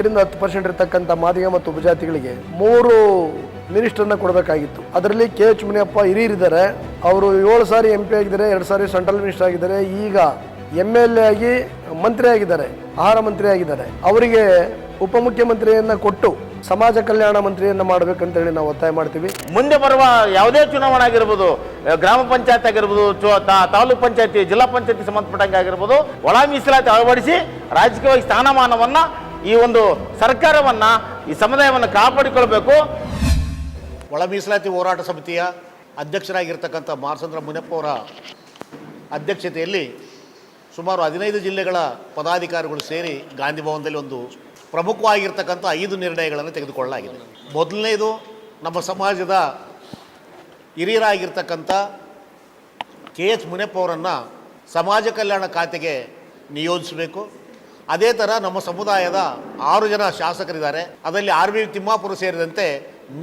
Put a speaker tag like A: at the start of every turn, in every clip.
A: 10% ಇರತಕ್ಕಂಥ ಮಾದಿಗ ಮತ್ತು ಉಪಜಾತಿಗಳಿಗೆ 3 ಮಿನಿಸ್ಟರ್ನ ಕೊಡಬೇಕಾಗಿತ್ತು. ಅದರಲ್ಲಿ KH ಮುನಿಯಪ್ಪ ಹಿರಿಯರಿದ್ದಾರೆ. ಅವರು 7 ಸಾರಿ MP ಆಗಿದ್ದಾರೆ, 2 ಸಾರಿ ಸೆಂಟ್ರಲ್ ಮಿನಿಸ್ಟರ್ ಆಗಿದ್ದಾರೆ. ಈಗ MLA ಆಗಿ ಮಂತ್ರಿ ಆಗಿದ್ದಾರೆ, ಆಹಾರ ಮಂತ್ರಿ ಆಗಿದ್ದಾರೆ. ಅವರಿಗೆ ಉಪಮುಖ್ಯಮಂತ್ರಿಯನ್ನ ಕೊಟ್ಟು ಸಮಾಜ ಕಲ್ಯಾಣ ಮಂತ್ರಿಯನ್ನ ಮಾಡಬೇಕಂತ ಹೇಳಿ ನಾವು ಒತ್ತಾಯ ಮಾಡ್ತೀವಿ.
B: ಮುಂದೆ ಬರುವ ಯಾವುದೇ ಚುನಾವಣೆ ಆಗಿರ್ಬೋದು, ಗ್ರಾಮ ಪಂಚಾಯತ್ ಆಗಿರ್ಬೋದು, ತಾಲೂಕು ಪಂಚಾಯತಿ, ಜಿಲ್ಲಾ ಪಂಚಾಯತಿ ಸಂಬಂಧಪಟ್ಟಂಗೆ ಆಗಿರ್ಬೋದು, ಒಳ ಮೀಸಲಾತಿ ಅಳವಡಿಸಿ ರಾಜಕೀಯವಾಗಿ ಸ್ಥಾನಮಾನವನ್ನ ಈ ಒಂದು ಸರ್ಕಾರವನ್ನ ಈ ಸಮುದಾಯವನ್ನು ಕಾಪಾಡಿಕೊಳ್ಬೇಕು.
C: ಒಳ ಮೀಸಲಾತಿ ಹೋರಾಟ ಸಮಿತಿಯ ಅಧ್ಯಕ್ಷರಾಗಿರ್ತಕ್ಕಂಥ ಮಾರ್ಸಂದ್ರ ಮುನಿಯಪ್ಪ ಅವರ ಅಧ್ಯಕ್ಷತೆಯಲ್ಲಿ ಸುಮಾರು 15 ಜಿಲ್ಲೆಗಳ ಪದಾಧಿಕಾರಿಗಳು ಸೇರಿ ಗಾಂಧಿ ಭವನದಲ್ಲಿ ಒಂದು ಪ್ರಮುಖವಾಗಿರ್ತಕ್ಕಂಥ 5 ನಿರ್ಣಯಗಳನ್ನು ತೆಗೆದುಕೊಳ್ಳಲಾಗಿದೆ. ಮೊದಲನೇದು, ನಮ್ಮ ಸಮಾಜದ ಹಿರಿಯರಾಗಿರ್ತಕ್ಕಂಥ KH ಮುನಿಯಪ್ಪ ಅವರನ್ನು ಸಮಾಜ ಕಲ್ಯಾಣ ಖಾತೆಗೆ ನಿಯೋಜಿಸಬೇಕು. ಅದೇ ಥರ ನಮ್ಮ ಸಮುದಾಯದ 6 ಜನ ಶಾಸಕರಿದ್ದಾರೆ. ಅದರಲ್ಲಿ RV ತಿಮ್ಮಾಪುರ ಸೇರಿದಂತೆ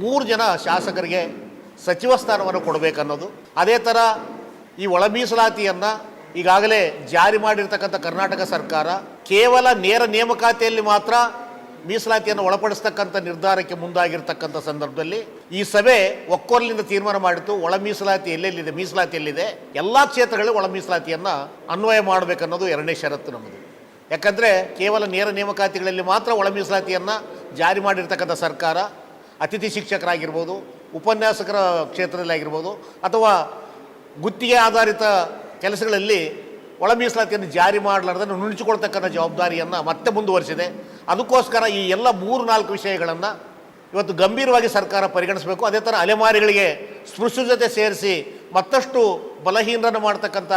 C: 3 ಜನ ಶಾಸಕರಿಗೆ ಸಚಿವ ಸ್ಥಾನವನ್ನು ಕೊಡಬೇಕನ್ನೋದು. ಅದೇ ಥರ ಈ ಒಳ ಮೀಸಲಾತಿಯನ್ನು ಈಗಾಗಲೇ ಜಾರಿ ಮಾಡಿರ್ತಕ್ಕಂಥ ಕರ್ನಾಟಕ ಸರ್ಕಾರ ಕೇವಲ ನೇರ ನೇಮಕಾತಿಯಲ್ಲಿ ಮಾತ್ರ ಮೀಸಲಾತಿಯನ್ನು ಒಳಪಡಿಸ್ತಕ್ಕಂಥ ನಿರ್ಧಾರಕ್ಕೆ ಮುಂದಾಗಿರ್ತಕ್ಕಂಥ ಸಂದರ್ಭದಲ್ಲಿ ಈ ಸಭೆ ಒಕ್ಕೊರಲಿಂದ ತೀರ್ಮಾನ ಮಾಡಿತ್ತು. ಒಳ ಮೀಸಲಾತಿ ಎಲ್ಲೆಲ್ಲಿದೆ, ಮೀಸಲಾತಿ ಎಲ್ಲಿದೆ, ಎಲ್ಲ ಕ್ಷೇತ್ರಗಳಲ್ಲಿ ಒಳ ಮೀಸಲಾತಿಯನ್ನು ಅನ್ವಯ ಮಾಡಬೇಕನ್ನೋದು 2ನೇ ಷರತ್ತು ನಮ್ಮದು. ಯಾಕಂದರೆ ಕೇವಲ ನೇರ ನೇಮಕಾತಿಗಳಲ್ಲಿ ಮಾತ್ರ ಒಳ ಮೀಸಲಾತಿಯನ್ನು ಜಾರಿ ಮಾಡಿರ್ತಕ್ಕಂಥ ಸರ್ಕಾರ ಅತಿಥಿ ಶಿಕ್ಷಕರಾಗಿರ್ಬೋದು, ಉಪನ್ಯಾಸಕರ ಕ್ಷೇತ್ರದಲ್ಲಿ ಆಗಿರ್ಬೋದು, ಅಥವಾ ಗುತ್ತಿಗೆ ಆಧಾರಿತ ಕೆಲಸಗಳಲ್ಲಿ ಒಳ ಮೀಸಲಾತಿಯನ್ನು ಜಾರಿ ಮಾಡಲಾರ್ದನ್ನು ನುಣುಚಿಕೊಳ್ತಕ್ಕಂಥ ಜವಾಬ್ದಾರಿಯನ್ನು ಮತ್ತೆ ಮುಂದುವರಿಸಿದೆ. ಅದಕ್ಕೋಸ್ಕರ ಈ ಎಲ್ಲ 3-4 ವಿಷಯಗಳನ್ನು ಇವತ್ತು ಗಂಭೀರವಾಗಿ ಸರ್ಕಾರ ಪರಿಗಣಿಸಬೇಕು. ಅದೇ ಥರ ಅಲೆಮಾರಿಗಳಿಗೆ ಸ್ಪೃಶ್ಯ ಜೊತೆ ಸೇರಿಸಿ ಮತ್ತಷ್ಟು ಬಲಹೀನರನ್ನು ಮಾಡ್ತಕ್ಕಂಥ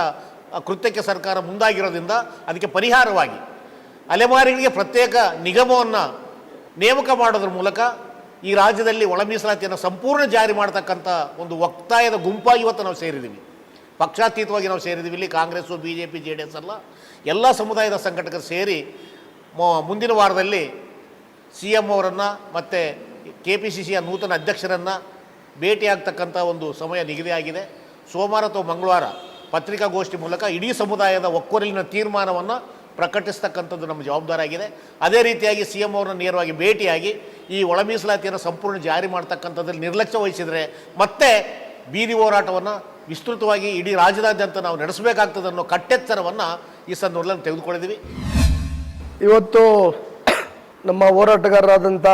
C: ಕೃತ್ಯಕ್ಕೆ ಸರ್ಕಾರ ಮುಂದಾಗಿರೋದ್ರಿಂದ ಅದಕ್ಕೆ ಪರಿಹಾರವಾಗಿ ಅಲೆಮಾರಿಗಳಿಗೆ ಪ್ರತ್ಯೇಕ ನಿಗಮವನ್ನು ನೇಮಕ ಮಾಡೋದ್ರ ಮೂಲಕ ಈ ರಾಜ್ಯದಲ್ಲಿ ಒಳ ಮೀಸಲಾತಿಯನ್ನು ಸಂಪೂರ್ಣ ಜಾರಿ ಮಾಡ್ತಕ್ಕಂಥ ಒಂದು ಒತ್ತಾಯದ ಗುಂಪಾಗಿ ಇವತ್ತು ನಾವು ಸೇರಿದ್ದೀವಿ. ಪಕ್ಷಾತೀತವಾಗಿ ನಾವು ಸೇರಿದ್ದೀವಿ. ಇಲ್ಲಿ ಕಾಂಗ್ರೆಸ್ಸು, BJP, JDS ಅಲ್ಲ, ಎಲ್ಲ ಸಮುದಾಯದ ಸಂಘಟಕರು ಸೇರಿ ಮುಂದಿನ ವಾರದಲ್ಲಿ CM ಅವರನ್ನು ಮತ್ತು KPCCಯ ನೂತನ ಅಧ್ಯಕ್ಷರನ್ನು ಭೇಟಿಯಾಗ್ತಕ್ಕಂಥ ಒಂದು ಸಮಯ ನಿಗದಿಯಾಗಿದೆ. ಸೋಮವಾರ ಅಥವಾ ಮಂಗಳವಾರ ಪತ್ರಿಕಾಗೋಷ್ಠಿ ಮೂಲಕ ಇಡೀ ಸಮುದಾಯದ ಒಕ್ಕೊರಲಿನ ತೀರ್ಮಾನವನ್ನು ಪ್ರಕಟಿಸ್ತಕ್ಕಂಥದ್ದು ನಮ್ಮ ಜವಾಬ್ದಾರಿಯಾಗಿದೆ. ಅದೇ ರೀತಿಯಾಗಿ CM ಅವರನ್ನು ನೇರವಾಗಿ ಭೇಟಿಯಾಗಿ ಈ ಒಳ ಮೀಸಲಾತಿಯನ್ನು ಸಂಪೂರ್ಣ ಜಾರಿ ಮಾಡ್ತಕ್ಕಂಥದ್ದಲ್ಲಿ ನಿರ್ಲಕ್ಷ್ಯ ವಹಿಸಿದರೆ ಮತ್ತೆ ಬೀದಿ ಹೋರಾಟವನ್ನು ವಿಸ್ತೃತವಾಗಿ ಇಡೀ ರಾಜ್ಯದಾದ್ಯಂತ ನಾವು ನಡೆಸಬೇಕಾಗ್ತದೆ ಅನ್ನೋ ಕಟ್ಟೆಚ್ಚರವನ್ನು ಈ ಸಂದರ್ಭದಲ್ಲಿ ತೆಗೆದುಕೊಂಡಿದ್ದೀವಿ.
A: ಇವತ್ತು ನಮ್ಮ ಹೋರಾಟಗಾರರಾದಂಥ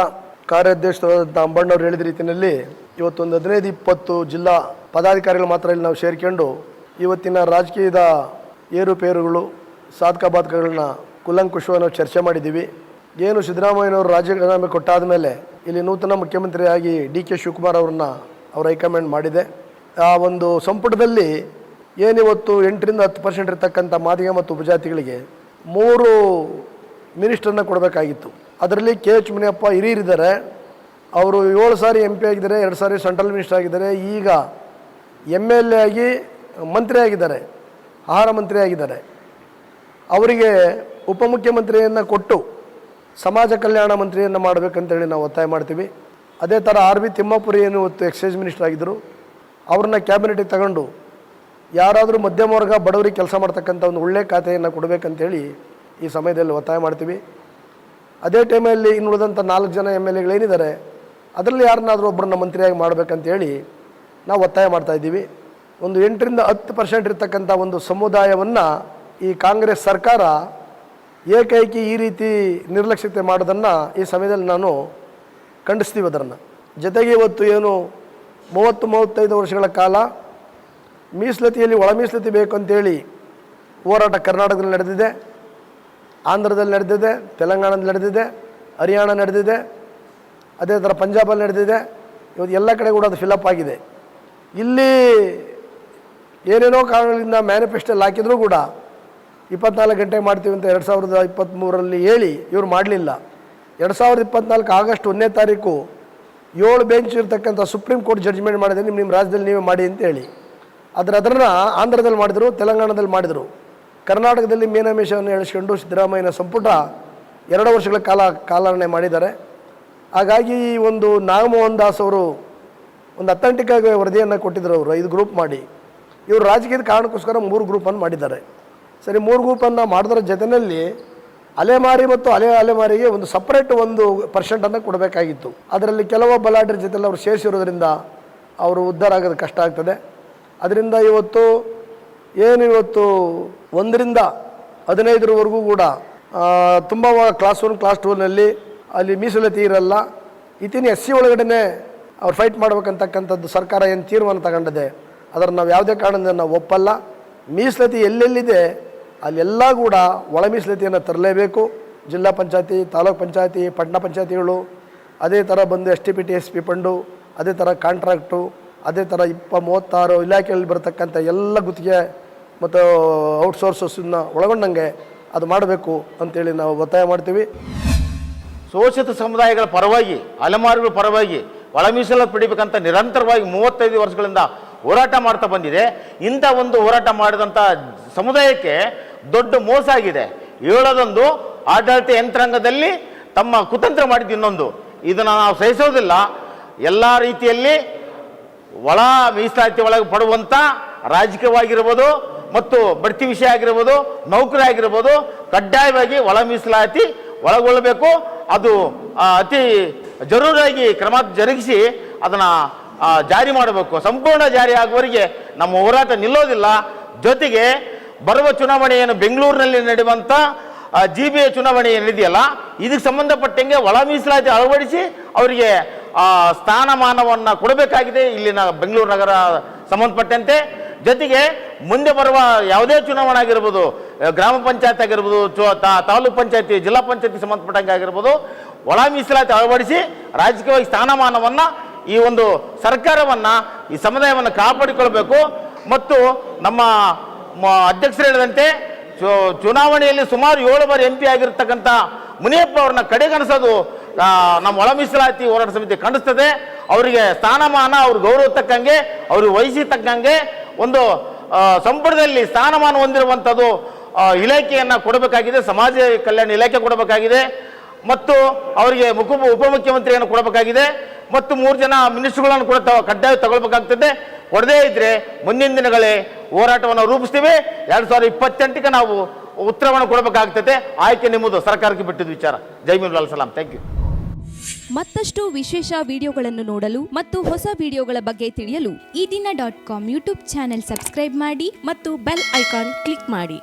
A: ಕಾರ್ಯಾಧ್ಯಕ್ಷರಾದಂಥ ಅಂಬಣ್ಣವ್ರು ಹೇಳಿದ ರೀತಿಯಲ್ಲಿ ಇವತ್ತೊಂದು 15-20 ಜಿಲ್ಲಾ ಪದಾಧಿಕಾರಿಗಳು ಮಾತ್ರ ಇಲ್ಲಿ ನಾವು ಸೇರಿಕೊಂಡು ಇವತ್ತಿನ ರಾಜಕೀಯದ ಏರುಪೇರುಗಳು, ಸಾಧಕ ಬಾಧಕಗಳನ್ನ ಕೂಲಂಕುಷವಾಗಿ ನಾವು ಚರ್ಚೆ ಮಾಡಿದ್ದೀವಿ. ಏನು ಸಿದ್ದರಾಮಯ್ಯನವರು ರಾಜೀನಾಮೆ ಕೊಟ್ಟಾದ ಮೇಲೆ ಇಲ್ಲಿ ನೂತನ ಮುಖ್ಯಮಂತ್ರಿಯಾಗಿ DK ಶಿವಕುಮಾರ್ ಅವ್ರನ್ನ ಅವ್ರ ಹೈಕಮಾಂಡ್ ಮಾಡಿದೆ. ಆ ಒಂದು ಸಂಪುಟದಲ್ಲಿ ಏನಿವತ್ತು 8-10% ಇರತಕ್ಕಂಥ ಮಾದಿಗ ಮತ್ತು ಉಪಜಾತಿಗಳಿಗೆ 3 ಮಿನಿಸ್ಟರ್ನ ಕೊಡಬೇಕಾಗಿತ್ತು. ಅದರಲ್ಲಿ KH ಮುನಿಯಪ್ಪ ಹಿರಿಯರಿದ್ದಾರೆ. ಅವರು 7 ಸಾರಿ MP ಆಗಿದ್ದಾರೆ, 2 ಸಾರಿ ಸೆಂಟ್ರಲ್ ಮಿನಿಸ್ಟರ್ ಆಗಿದ್ದಾರೆ. ಈಗ MLA ಆಗಿ ಮಂತ್ರಿ ಆಗಿದ್ದಾರೆ, ಆಹಾರ ಮಂತ್ರಿ ಆಗಿದ್ದಾರೆ. ಅವರಿಗೆ ಉಪಮುಖ್ಯಮಂತ್ರಿಯನ್ನು ಕೊಟ್ಟು ಸಮಾಜ ಕಲ್ಯಾಣ ಮಂತ್ರಿಯನ್ನು ಮಾಡಬೇಕಂತೇಳಿ ನಾವು ಒತ್ತಾಯ ಮಾಡ್ತೀವಿ. ಅದೇ ಥರ RV ತಿಮ್ಮಾಪುರ ಏನು ಇವತ್ತು ಎಕ್ಸೈಸ್ ಮಿನಿಸ್ಟರ್ ಆಗಿದ್ದರು, ಅವ್ರನ್ನ ಕ್ಯಾಬಿನೆಟಿಗೆ ತಗೊಂಡು ಯಾರಾದರೂ ಮಧ್ಯಮ ವರ್ಗ ಬಡವರಿಗೆ ಕೆಲಸ ಮಾಡ್ತಕ್ಕಂಥ ಒಂದು ಒಳ್ಳೆಯ ಖಾತೆಯನ್ನು ಕೊಡಬೇಕಂತೇಳಿ ಈ ಸಮಯದಲ್ಲಿ ಒತ್ತಾಯ ಮಾಡ್ತೀವಿ. ಅದೇ ಟೈಮಲ್ಲಿ ಇನ್ನು ಉಳಿದಂಥ 4 ಜನ MLAಗಳೇನಿದ್ದಾರೆ ಅದರಲ್ಲಿ ಯಾರನ್ನಾದರೂ ಒಬ್ಬರನ್ನ ಮಂತ್ರಿಯಾಗಿ ಮಾಡಬೇಕಂತೇಳಿ ನಾವು ಒತ್ತಾಯ ಮಾಡ್ತಾಯಿದ್ದೀವಿ. ಒಂದು 8-10% ಇರ್ತಕ್ಕಂಥ ಒಂದು ಸಮುದಾಯವನ್ನು ಈ ಕಾಂಗ್ರೆಸ್ ಸರ್ಕಾರ ಏಕೈಕಿ ಈ ರೀತಿ ನಿರ್ಲಕ್ಷ್ಯತೆ ಮಾಡೋದನ್ನು ಈ ಸಮಯದಲ್ಲಿ ನಾನು ಖಂಡಿಸ್ತೀವಿ. ಅದನ್ನು ಜೊತೆಗೆ ಇವತ್ತು ಏನು 30-35 ವರ್ಷಗಳ ಕಾಲ ಮೀಸಲಾತಿಯಲ್ಲಿ ಒಳ ಮೀಸಲಾತಿ ಬೇಕು ಅಂತೇಳಿ ಹೋರಾಟ ಕರ್ನಾಟಕದಲ್ಲಿ ನಡೆದಿದೆ, ಆಂಧ್ರದಲ್ಲಿ ನಡೆದಿದೆ, ತೆಲಂಗಾಣದಲ್ಲಿ ನಡೆದಿದೆ, ಹರಿಯಾಣ ನಡೆದಿದೆ, ಅದೇ ಥರ ಪಂಜಾಬಲ್ಲಿ ನಡೆದಿದೆ. ಇವತ್ತು ಎಲ್ಲ ಕಡೆ ಕೂಡ ಅದು ಫಿಲಪ್ ಆಗಿದೆ. ಇಲ್ಲಿ ಏನೇನೋ ಕಾರಣಗಳಿಂದ ಮ್ಯಾನಿಫೆಸ್ಟೋಲ್ಲಿ ಹಾಕಿದರೂ ಕೂಡ 24 ಗಂಟೆ ಮಾಡ್ತೀವಿ ಅಂತ 2023ರಲ್ಲಿ ಹೇಳಿ ಇವರು ಮಾಡಲಿಲ್ಲ. 2024 ಆಗಸ್ಟ್ 1ನೇ ತಾರೀಕು 7 ಬೆಂಚ್ ಇರ್ತಕ್ಕಂಥ ಸುಪ್ರೀಂ ಕೋರ್ಟ್ ಜಡ್ಜ್ಮೆಂಟ್ ಮಾಡಿದೆ, ನಿಮ್ಮ ರಾಜ್ಯದಲ್ಲಿ ನೀವೇ ಮಾಡಿ ಅಂತ ಹೇಳಿ. ಅದನ್ನು ಆಂಧ್ರದಲ್ಲಿ ಮಾಡಿದರು, ತೆಲಂಗಾಣದಲ್ಲಿ ಮಾಡಿದರು. ಕರ್ನಾಟಕದಲ್ಲಿ ಮೀನಾಮೇಷವನ್ನು ಎಳಿಸ್ಕೊಂಡು ಸಿದ್ದರಾಮಯ್ಯನ ಸಂಪುಟ 2 ವರ್ಷಗಳ ಕಾಲಹರಣೆ ಮಾಡಿದ್ದಾರೆ. ಹಾಗಾಗಿ ಒಂದು ನಾಗಮೋಹನ್ ದಾಸ್ ಅವರು ಒಂದು ಅಥೆಂಟಿಕ್ ಆಗಿ ವರದಿಯನ್ನು ಕೊಟ್ಟಿದ್ದರು. ಅವರು 5 ಗ್ರೂಪ್ ಮಾಡಿ ಇವರು ರಾಜಕೀಯದ ಕಾರಣಕ್ಕೋಸ್ಕರ 3 ಗ್ರೂಪನ್ನು ಮಾಡಿದ್ದಾರೆ. ಸರಿ, 3 ಗ್ರೂಪನ್ನು ಮಾಡೋದ್ರ ಜೊತೆಯಲ್ಲಿ ಅಲೆಮಾರಿ ಮತ್ತು ಅಲೆಮಾರಿಗೆ ಒಂದು ಸಪ್ರೇಟ್ ಒಂದು ಪರ್ಸೆಂಟನ್ನು ಕೊಡಬೇಕಾಗಿತ್ತು. ಅದರಲ್ಲಿ ಕೆಲವು ಬಲಾಢ್ಯರ ಜೊತೆಲ್ಲ ಅವರು ಸೇರಿಸಿರೋದ್ರಿಂದ ಅವರು ಉದ್ಧಾರ ಆಗೋದು ಕಷ್ಟ ಆಗ್ತದೆ. ಅದರಿಂದ ಇವತ್ತು 1ರಿಂದ 15ರವರೆಗೂ ಕೂಡ ತುಂಬ ಕ್ಲಾಸ್ 1 ಕ್ಲಾಸ್ 2ನಲ್ಲಿ ಅಲ್ಲಿ ಮೀಸಲಾತಿ ಇರಲ್ಲ. ಇತಿನಿ SC ಒಳಗಡೆ ಅವ್ರು ಫೈಟ್ ಮಾಡ್ಬೇಕಂತಕ್ಕಂಥದ್ದು ಸರ್ಕಾರ ಏನು ತೀರ್ಮಾನ ತಗೊಂಡಿದೆ ಅದನ್ನು ನಾವು ಯಾವುದೇ ಕಾರಣದಿಂದ ನಾವು ಒಪ್ಪಲ್ಲ. ಮೀಸಲಾತಿ ಎಲ್ಲೆಲ್ಲಿದೆ ಅಲ್ಲೆಲ್ಲ ಕೂಡ ಒಳ ಮೀಸಲಾತಿಯನ್ನು ತರಲೇಬೇಕು. ಜಿಲ್ಲಾ ಪಂಚಾಯತಿ, ತಾಲೂಕ್ ಪಂಚಾಯತಿ, ಪಟ್ಟಣ ಪಂಚಾಯತಿಗಳು, ಅದೇ ಥರ ಬಂದು STPT SP ಫಂಡು, ಅದೇ ಥರ ಕಾಂಟ್ರಾಕ್ಟು, ಅದೇ ಥರ 36 ಇಲಾಖೆಯಲ್ಲಿ ಬರತಕ್ಕಂಥ ಎಲ್ಲ ಗುತ್ತಿಗೆ ಮತ್ತು ಔಟ್ಸೋರ್ಸಸ್ಸನ್ನು ಒಳಗೊಂಡಂಗೆ ಅದು ಮಾಡಬೇಕು ಅಂತೇಳಿ ನಾವು ಒತ್ತಾಯ ಮಾಡ್ತೀವಿ.
B: ಶೋಷಿತ ಸಮುದಾಯಗಳ ಪರವಾಗಿ, ಅಲೆಮಾರಿಗಳ ಪರವಾಗಿ ಒಳ ಮೀಸಲಾತಿ ಪಡಿಬೇಕಂತ ನಿರಂತರವಾಗಿ 35 ವರ್ಷಗಳಿಂದ ಹೋರಾಟ ಮಾಡ್ತಾ ಬಂದಿದೆ. ಇಂಥ ಒಂದು ಹೋರಾಟ ಮಾಡಿದಂಥ ಸಮುದಾಯಕ್ಕೆ ದೊಡ್ಡ ಮೋಸ ಆಗಿದೆ. ಹೇಳೋದೊಂದು, ಆಡಳಿತ ಯಂತ್ರಾಂಗದಲ್ಲಿ ತಮ್ಮ ಕುತಂತ್ರ ಮಾಡಿದ್ದು ಇನ್ನೊಂದು. ಇದನ್ನು ನಾವು ಸಹಿಸೋದಿಲ್ಲ. ಎಲ್ಲ ರೀತಿಯಲ್ಲಿ ಒಳ ಮೀಸಲಾತಿ ಒಳಗೆ ಪಡುವಂಥ ರಾಜಕೀಯವಾಗಿರ್ಬೋದು ಮತ್ತು ಬಡ್ತಿ ವಿಷಯ ಆಗಿರ್ಬೋದು, ನೌಕರಿ ಆಗಿರ್ಬೋದು, ಕಡ್ಡಾಯವಾಗಿ ಒಳ ಮೀಸಲಾತಿ ಒಳಗೊಳ್ಳಬೇಕು. ಅದು ಅತಿ ಜರೂರಾಗಿ ಕ್ರಮ ಜರುಗಿಸಿ ಅದನ್ನು ಜಾರಿ ಮಾಡಬೇಕು. ಸಂಪೂರ್ಣ ಜಾರಿ ಆಗುವವರೆಗೆ ನಮ್ಮ ಹೋರಾಟ ನಿಲ್ಲೋದಿಲ್ಲ. ಜೊತೆಗೆ ಬರುವ ಚುನಾವಣೆಯನ್ನು ಬೆಂಗಳೂರಿನಲ್ಲಿ ನಡೆಯುವಂಥ GBA ಚುನಾವಣೆ ಏನಿದೆಯಲ್ಲ, ಇದಕ್ಕೆ ಸಂಬಂಧಪಟ್ಟಂಗೆ ಒಳ ಮೀಸಲಾತಿ ಅಳವಡಿಸಿ ಅವರಿಗೆ ಸ್ಥಾನಮಾನವನ್ನು ಕೊಡಬೇಕಾಗಿದೆ ಇಲ್ಲಿನ ಬೆಂಗಳೂರು ನಗರ ಸಂಬಂಧಪಟ್ಟಂತೆ. ಜೊತೆಗೆ ಮುಂದೆ ಬರುವ ಯಾವುದೇ ಚುನಾವಣೆ ಆಗಿರ್ಬೋದು, ಗ್ರಾಮ ಪಂಚಾಯತ್ ಆಗಿರ್ಬೋದು, ತಾಲೂಕ್ ಪಂಚಾಯತಿ, ಜಿಲ್ಲಾ ಪಂಚಾಯತಿ ಸಂಬಂಧಪಟ್ಟಂಗೆ ಆಗಿರ್ಬೋದು, ಒಳ ಮೀಸಲಾತಿ ಅಳವಡಿಸಿ ರಾಜಕೀಯವಾಗಿ ಸ್ಥಾನಮಾನವನ್ನು ಈ ಒಂದು ಸರ್ಕಾರವನ್ನು, ಈ ಸಮುದಾಯವನ್ನು ಕಾಪಾಡಿಕೊಳ್ಬೇಕು. ಮತ್ತು ನಮ್ಮ ಅಧ್ಯಕ್ಷರು ಹೇಳಿದಂತೆ ಚುನಾವಣೆಯಲ್ಲಿ ಸುಮಾರು 7 ಬಾರಿ MP ಆಗಿರ್ತಕ್ಕಂಥ ಮುನಿಯಪ್ಪ ಅವ್ರನ್ನ ಕಡೆಗಣಿಸೋದು ನಮ್ಮ ಒಳ ಮೀಸಲಾತಿ ಹೋರಾಟ ಸಮಿತಿ ಖಂಡಿಸ್ತದೆ. ಅವರಿಗೆ ಸ್ಥಾನಮಾನ, ಅವ್ರ ಗೌರವ ತಕ್ಕಂಗೆ, ಅವ್ರಿಗೆ ವಯಸ್ಸಿ ತಕ್ಕಂಗೆ ಒಂದು ಸಂಪುಟದಲ್ಲಿ ಸ್ಥಾನಮಾನ ಹೊಂದಿರುವಂಥದ್ದು ಇಲಾಖೆಯನ್ನು ಕೊಡಬೇಕಾಗಿದೆ. ಸಮಾಜ ಕಲ್ಯಾಣ ಇಲಾಖೆ ಕೊಡಬೇಕಾಗಿದೆ ಮತ್ತು ಅವರಿಗೆ ಉಪಮುಖ್ಯಮಂತ್ರಿಯನ್ನು ಕೊಡಬೇಕಾಗಿದೆ ಮತ್ತು 3 ಜನ ಮಿನಿಸ್ಟ್ರುಗಳನ್ನು ಕೂಡ ಕಡ್ಡಾಯ ತಗೊಳ್ಬೇಕಾಗ್ತದೆ. ಕೊಡದೇ ಇದ್ದರೆ ಮುಂದಿನ ದಿನಗಳೇ ಹೋರಾಟವನ್ನು ರೂಪಿಸ್ತೀವಿ. 2028ಕ್ಕೆ ನಾವು ಉತ್ತರವನ್ನು ಕೊಡಬೇಕಾಗ್ತದೆ. ಆಯ್ಕೆ ನಿಮ್ಮದು, ಸರ್ಕಾರಕ್ಕೆ ಬಿಟ್ಟಿದ್ದು ವಿಚಾರ. ಜೈ ಭೀಮ್, ಲಾಲ್ ಸಲಾಂ. Thank you.
D: ಮತ್ತಷ್ಟು ವಿಶೇಷ ವಿಡಿಯೋಗಳನ್ನು ನೋಡಲು ಮತ್ತು ಹೊಸ ವಿಡಿಯೋಗಳ ಬಗ್ಗೆ ತಿಳಿಯಲು
E: ಈ ದಿನ .com ಯೂಟ್ಯೂಬ್ ಚಾನೆಲ್ ಸಬ್ಸ್ಕ್ರೈಬ್ ಮಾಡಿ ಮತ್ತು ಬೆಲ್ ಐಕಾನ್ ಕ್ಲಿಕ್ ಮಾಡಿ.